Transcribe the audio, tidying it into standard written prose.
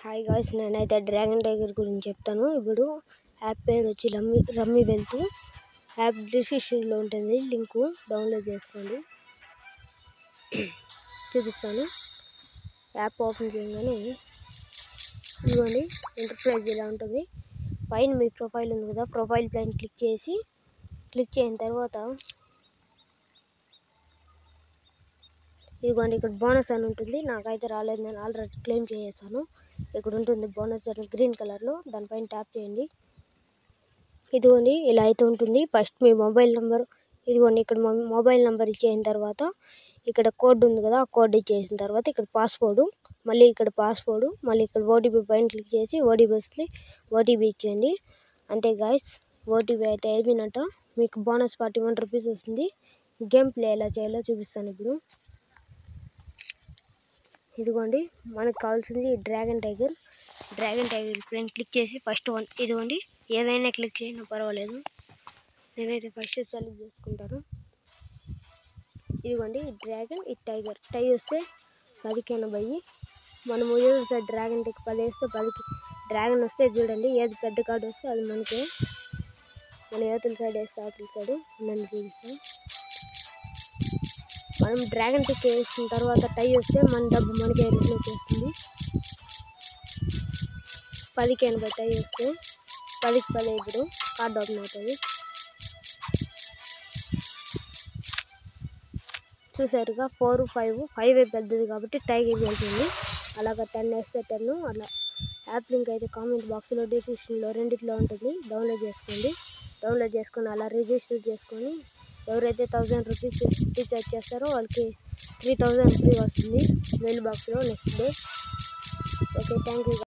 Hi guys, నేనైతే dragon tiger గురించి చెప్తాను. ఇప్పుడు యాప్ పేరు వచ్చి రమ్మీ వెల్త్. యాప్ డిస్క్రిప్షన్లో ఉంటుంది, లింకు డౌన్లోడ్ చేసుకోండి. చూపిస్తాను. యాప్ ఓపెన్ చేయగానే ఇదిగోండి ఇంటర్ఫేస్ ఇలా ఉంటుంది. పైన మీ ప్రొఫైల్ ఉంది కదా, ప్రొఫైల్ పైన క్లిక్ చేసిన తర్వాత ఇదిగోండి ఇక్కడ బోనస్ అని ఉంటుంది. నాకైతే రాలేదు, నేను ఆల్రెడీ క్లెయిమ్ చేసేసాను. ఇక్కడ ఉంటుంది బోనస్ అని గ్రీన్ కలర్లో, దానిపైన ట్యాప్ చేయండి. ఇదిగోండి ఇలా అయితే ఉంటుంది. ఫస్ట్ మీ మొబైల్ నెంబర్, ఇదిగోండి ఇక్కడ మొబైల్ నెంబర్ ఇచ్చేసిన తర్వాత ఇక్కడ కోడ్ ఉంది కదా, ఆ కోడ్ ఇచ్చేసిన తర్వాత ఇక్కడ పాస్వర్డ్, మళ్ళీ ఇక్కడ పాస్వర్డ్, మళ్ళీ ఇక్కడ ఓటీపీ పైన క్లిక్ చేసి ఓటీపీ వస్తుంది, ఓటీపీ ఇచ్చేయండి. అంతే గాయ్స్, ఓటీపీ అయితే అయిపోయినట్ట. మీకు బోనస్ 41 రూపీస్ వస్తుంది. గేమ్ ప్లే ఎలా చేయాలో చూపిస్తాను ఇప్పుడు. ఇదిగోండి మనకు కావాల్సింది డ్రాగన్ టైగర్ పైన క్లిక్ చేసి ఫస్ట్ వన్, ఇదిగోండి ఏదైనా క్లిక్ చేసినా పర్వాలేదు. నేనైతే ఫస్ట్ సెలెక్ట్ చేసుకుంటాను. ఇదిగోండి డ్రాగన్, ఈ టైగర్ టై వస్తే 10/80. మనము ఏదో సార్ డ్రాగన్ టైక్ 10 వేస్తే 10కి డ్రాగన్ వస్తే చూడండి, ఏది పెద్ద కార్డు వస్తే అది మనకే. మనం యువతల సైడ్ వేస్తే అవతల సైడ్ నన్ను చూపిస్తాం. మనం డ్రాగన్ టిక్ వేసిన తర్వాత టై వస్తే మన డబ్బు మనకే రిలీజ్ చేస్తుంది. 10/80 టై వస్తే 10కి 10 ఇప్పుడు కార్డు ఓపెన్ అవుతుంది. చూసారుగా 4, 5 పెద్దది కాబట్టి టైకి వెళ్తుంది. అలాగా 10 వేస్తే 10. అలా యాప్ లింక్ అయితే కామెంట్ బాక్స్లో, డిస్క్రిప్షన్లో రెండిట్లో ఉంటుంది. డౌన్లోడ్ చేసుకొని అలా రిజిస్టర్ చేసుకొని ఎవరైతే 1000 రూపీస్ రీఛార్జ్ చేస్తారో వాళ్ళకి 3000 ఫ్రీ వస్తుంది మెయిల్ బాక్స్లో next day. Okay, thank you.